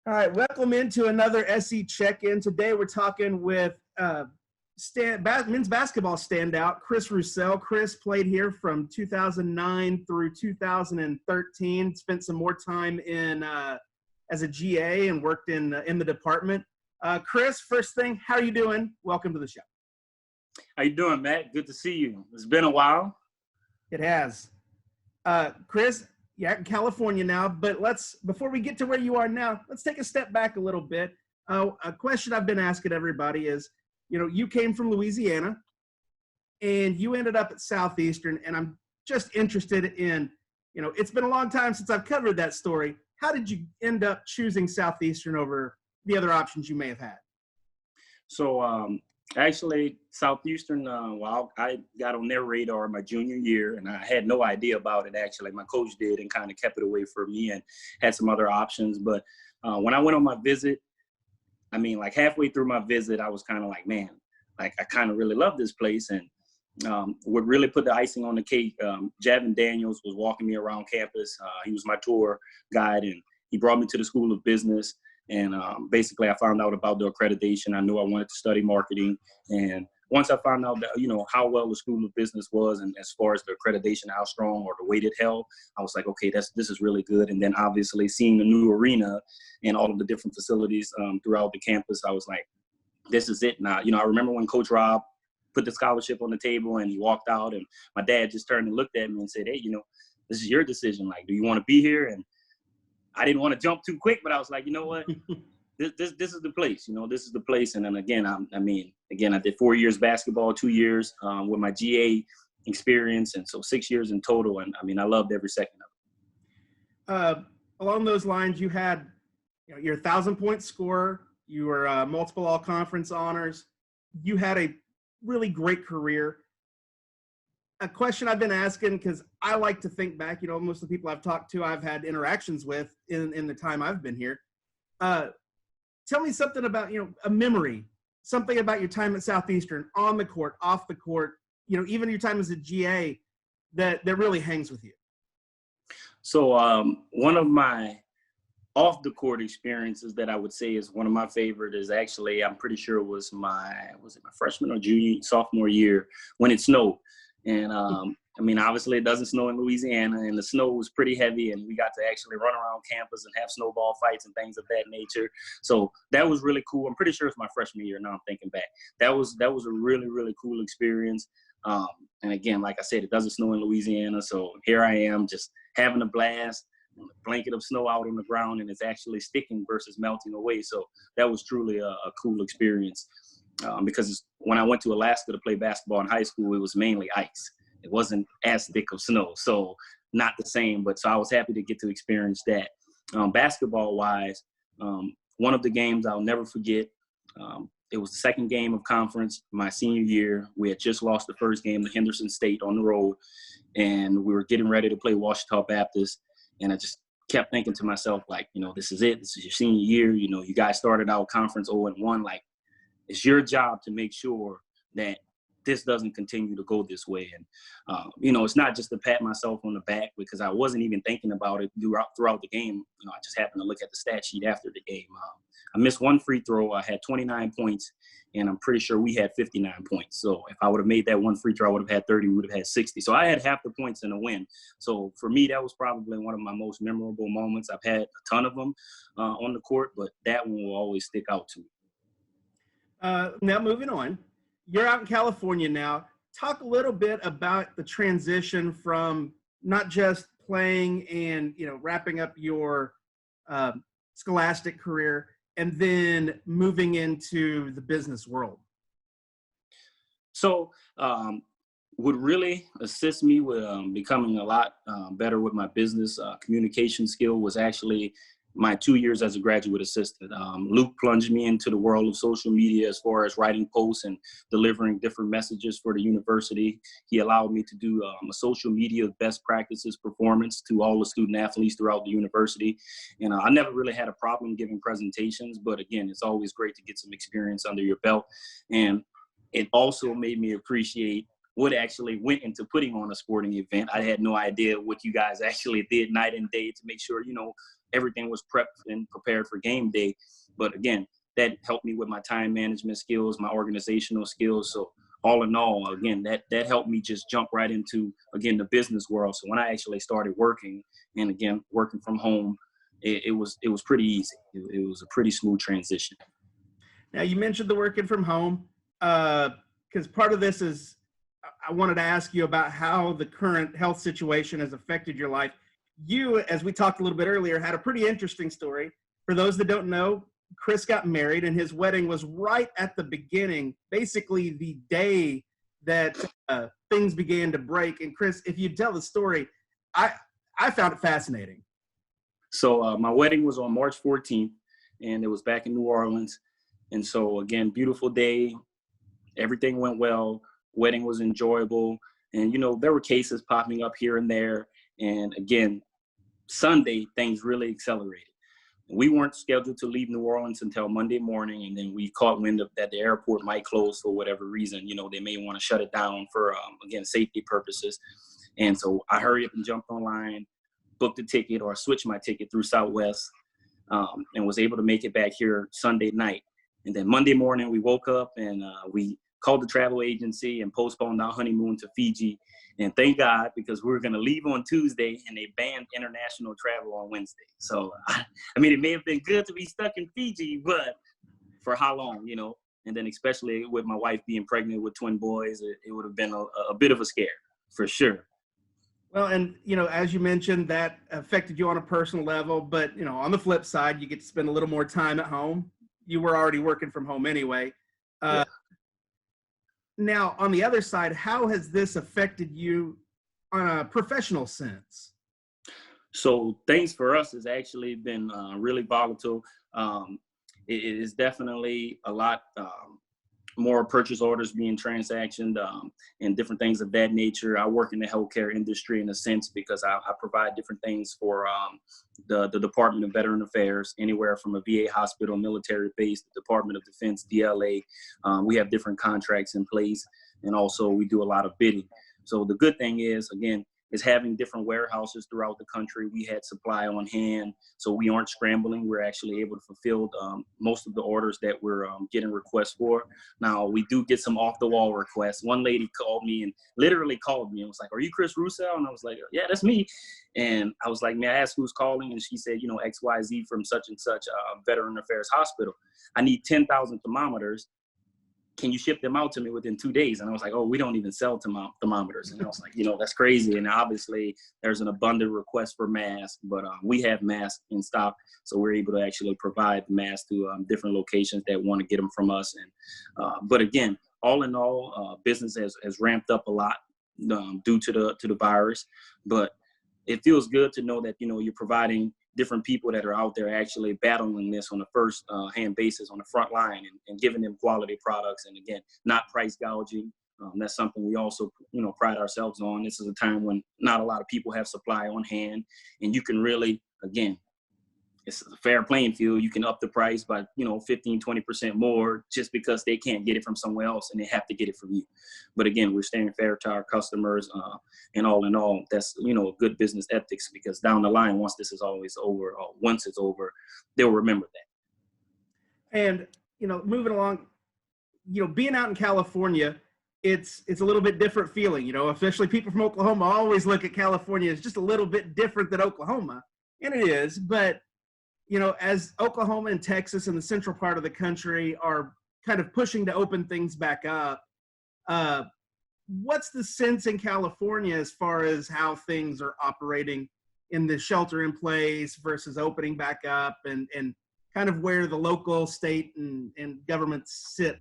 All right, welcome into another SE Check-In. Today we're talking with men's basketball standout, Chris Roussell. Chris played here from 2009 through 2013, spent some more time in as a GA and worked in the department. Chris, first thing, how are you doing? Welcome to the show. How you doing, Matt? Good to see you. It's been a while. It has. Chris, you're in California now, but before we get to where you are now, let's take a step back a little bit. A question I've been asking everybody is, you came from Louisiana and you ended up at Southeastern, and I'm just interested in, it's been a long time since I've covered that story. How did you end up choosing Southeastern over the other options you may have had? So actually, Southeastern, I got on their radar my junior year, and I had no idea about it, actually. My coach did and kind of kept it away from me and had some other options. But when I went on my visit, like halfway through my visit, I was kind of like, man, like I kind of really love this place. And what really put the icing on the cake, Javin Daniels was walking me around campus. He was my tour guide, and he brought me to the School of Business. And basically, I found out about the accreditation. I knew I wanted to study marketing. And once I found out that, how well the School of Business was, and as far as the accreditation, how strong or the weight it held, I was like, okay, this is really good. And then obviously seeing the new arena and all of the different facilities throughout the campus, I was like, this is it now. I remember when Coach Rob put the scholarship on the table and he walked out, and my dad just turned and looked at me and said, hey, this is your decision. Like, do you want to be here? And I didn't want to jump too quick, but I was like, you know what? This is the place. This is the place. And then again, I did 4 years basketball, 2 years with my GA experience, and so 6 years in total. And I loved every second of it. Along those lines, you had, your 1,000-point scorer. You were multiple all-conference honors. You had a really great career. A question I've been asking, because I like to think back, most of the people I've talked to, I've had interactions with in the time I've been here. Tell me something about, a memory, something about your time at Southeastern, on the court, off the court, even your time as a GA that really hangs with you. So one of my off the court experiences that I would say is one of my favorite is actually, I'm pretty sure was my freshman or sophomore year when it snowed. And obviously it doesn't snow in Louisiana, and the snow was pretty heavy, and we got to actually run around campus and have snowball fights and things of that nature. So that was really cool. I'm pretty sure it's my freshman year now I'm thinking back. That was a really, really cool experience. And again, like I said, it doesn't snow in Louisiana. So here I am just having a blast, a blanket of snow out on the ground, and it's actually sticking versus melting away. So that was truly a cool experience. Because when I went to Alaska to play basketball in high school, it was mainly ice. It wasn't as thick of snow, so not the same. But so I was happy to get to experience that. Basketball-wise, one of the games I'll never forget, it was the second game of conference my senior year. We had just lost the first game to Henderson State on the road, and we were getting ready to play Ouachita Baptist. And I just kept thinking to myself, like, this is it. This is your senior year. You guys started out conference 0-1, like, it's your job to make sure that this doesn't continue to go this way. And, it's not just to pat myself on the back, because I wasn't even thinking about it throughout the game. I just happened to look at the stat sheet after the game. I missed one free throw. I had 29 points, and I'm pretty sure we had 59 points. So if I would have made that one free throw, I would have had 30. We would have had 60. So I had half the points in a win. So for me, that was probably one of my most memorable moments. I've had a ton of them on the court, but that one will always stick out to me. Now moving on, you're out in California now. Talk a little bit about the transition from not just playing and, wrapping up your scholastic career and then moving into the business world. So what really assist me with becoming a lot better with my business communication skill was actually my 2 years as a graduate assistant. Luke plunged me into the world of social media as far as writing posts and delivering different messages for the university. He allowed me to do a social media best practices performance to all the student athletes throughout the university. And I never really had a problem giving presentations, but again, it's always great to get some experience under your belt. And it also made me appreciate what actually went into putting on a sporting event. I had no idea what you guys actually did night and day to make sure, everything was prepped and prepared for game day. But again, that helped me with my time management skills, my organizational skills. So all in all, again, that helped me just jump right into, again, the business world. So when I actually started working, and again, working from home, it was pretty easy. It was a pretty smooth transition. Now, you mentioned the working from home, because part of this is I wanted to ask you about how the current health situation has affected your life. You, as we talked a little bit earlier, had a pretty interesting story. For those that don't know, Chris got married, and his wedding was right at the beginning, basically the day that things began to break. And Chris, if you tell the story, I found it fascinating. So my wedding was on March 14th, and it was back in New Orleans. And so, again, beautiful day. Everything went well. Wedding was enjoyable. And, there were cases popping up here and there. And, again, Sunday, things really accelerated. We weren't scheduled to leave New Orleans until Monday morning, and then we caught wind of that the airport might close for whatever reason. They may want to shut it down for, again, safety purposes. And so I hurried up and jumped online, booked a ticket, or switched my ticket through Southwest, and was able to make it back here Sunday night. And then Monday morning, we woke up and we called the travel agency and postponed our honeymoon to Fiji. And thank God, because we were going to leave on Tuesday and they banned international travel on Wednesday. So, it may have been good to be stuck in Fiji, but for how long, And then especially with my wife being pregnant with twin boys, it would have been a bit of a scare, for sure. Well, and, as you mentioned, that affected you on a personal level. But, on the flip side, you get to spend a little more time at home. You were already working from home anyway. Yeah. Now, on the other side, how has this affected you on a professional sense? So things for us has actually been really volatile. It is definitely a lot more purchase orders being transactioned and different things of that nature. I work in the healthcare industry in a sense because I provide different things for the Department of Veteran Affairs, anywhere from a VA hospital, military base, the Department of Defense, DLA. We have different contracts in place, and also we do a lot of bidding. So the good thing is, again, is having different warehouses throughout the country. We had supply on hand, so we aren't scrambling. We're actually able to fulfill most of the orders that we're getting requests for. Now, we do get some off-the-wall requests. One lady called me and literally called me and was like, "Are you Chris Roussell?" And I was like, "Yeah, that's me." And I was like, "May I ask who's calling?" And she said, XYZ from such and such Veteran Affairs Hospital. I need 10,000 thermometers. Can you ship them out to me within 2 days? And I was like, "Oh, we don't even sell thermometers." And I was like, that's crazy. And obviously there's an abundant request for masks, but we have masks in stock. So we're able to actually provide masks to different locations that want to get them from us. And but again, all in all, business has ramped up a lot due to the virus. But it feels good to know that, you're providing different people that are out there actually battling this on a first hand basis on the front line and giving them quality products. And again, not price gouging. That's something we also, pride ourselves on. This is a time when not a lot of people have supply on hand, and you can really, again, it's a fair playing field. You can up the price by, 15, 20% more just because they can't get it from somewhere else and they have to get it from you. But again, we're staying fair to our customers. And all in all, that's, good business ethics, because down the line, once this is always over, or once it's over, they'll remember that. And, moving along, being out in California, it's a little bit different feeling, especially people from Oklahoma always look at California as just a little bit different than Oklahoma. And it is, but as Oklahoma and Texas and the central part of the country are kind of pushing to open things back up, what's the sense in California as far as how things are operating in the shelter in place versus opening back up, and kind of where the local, state, and governments sit?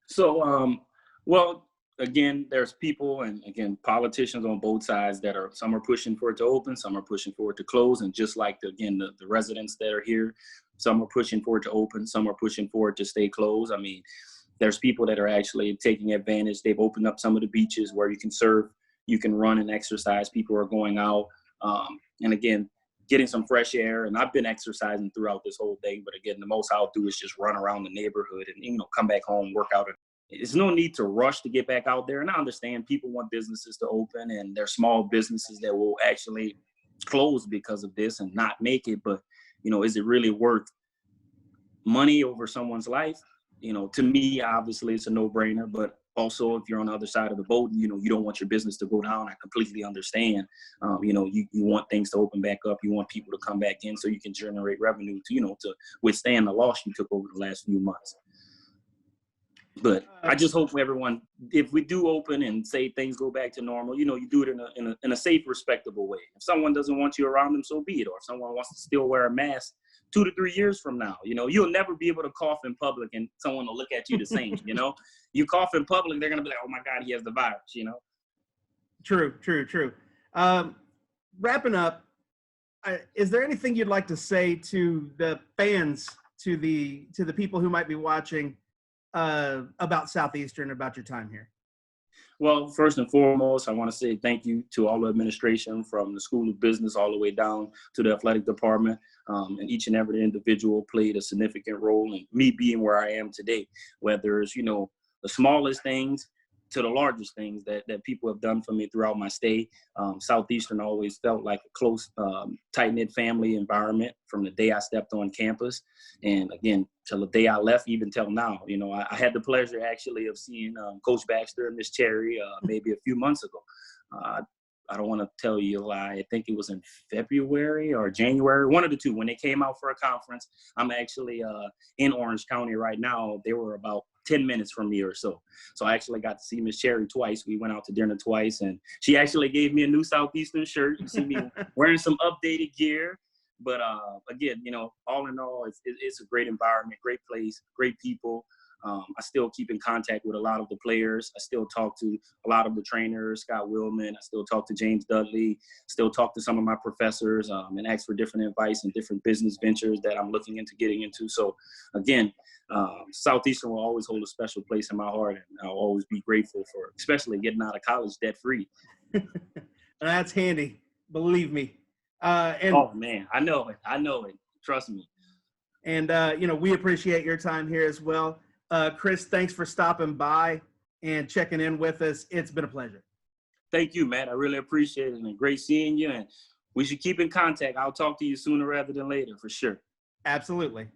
So, well, again, there's people and, again, politicians on both sides that some are pushing for it to open, some are pushing for it to close. And just like, the residents that are here, some are pushing for it to open, some are pushing for it to stay closed. There's people that are actually taking advantage. They've opened up some of the beaches where you can surf, you can run and exercise. People are going out. And again, getting some fresh air. And I've been exercising throughout this whole thing. But again, the most I'll do is just run around the neighborhood and, come back home, work out. There's no need to rush to get back out there. And I understand people want businesses to open, and there's small businesses that will actually close because of this and not make it. But, you know, is it really worth money over someone's life? You know, to me, obviously it's a no-brainer, but also if you're on the other side of the boat, you know, you don't want your business to go down. I completely understand. You know, you want things to open back up. You want people to come back in so you can generate revenue to, you know, to withstand the loss you took over the last few months. But I just hope everyone, if we do open and say things go back to normal, you know, you do it in a safe, respectable way. If someone doesn't want you around them, so be it. Or if someone wants to still wear a mask 2 to 3 years from now, you know, you'll never be able to cough in public and someone will look at you the same, you know. You cough in public, they're going to be like, oh, my God, he has the virus, you know. True. Wrapping up, is there anything you'd like to say to the fans, to the people who might be watching, about Southeastern, about your time here? Well, first and foremost, I want to say thank you to all the administration, from the School of Business all the way down to the athletic department. And each and every individual played a significant role in me being where I am today, whether it's, you know, the smallest things to the largest things that people have done for me throughout my stay. Southeastern always felt like a close, tight-knit family environment from the day I stepped on campus. And again, till the day I left, even till now, you know, I had the pleasure actually of seeing Coach Baxter and Miss Cherry maybe a few months ago. I don't want to tell you a lie. I think it was in February or January, one of the two, when they came out for a conference. I'm actually in Orange County right now. They were about 10 minutes from me or so. So I actually got to see Miss Cherry twice. We went out to dinner twice, and she actually gave me a new Southeastern shirt. You see me wearing some updated gear. But again, you know, all in all, it's a great environment, great place, great people. I still keep in contact with a lot of the players. I still talk to a lot of the trainers, Scott Willman. I still talk to James Dudley, still talk to some of my professors, and ask for different advice and different business ventures that I'm looking into getting into. So again, Southeastern will always hold a special place in my heart, and I'll always be grateful for, especially getting out of college debt-free. That's handy, believe me. And oh man, I know it. Trust me. And you know, we appreciate your time here as well. Chris, thanks for stopping by and checking in with us. It's been a pleasure. Thank you, Matt. I really appreciate it, and great seeing you. And we should keep in contact. I'll talk to you sooner rather than later, for sure. Absolutely.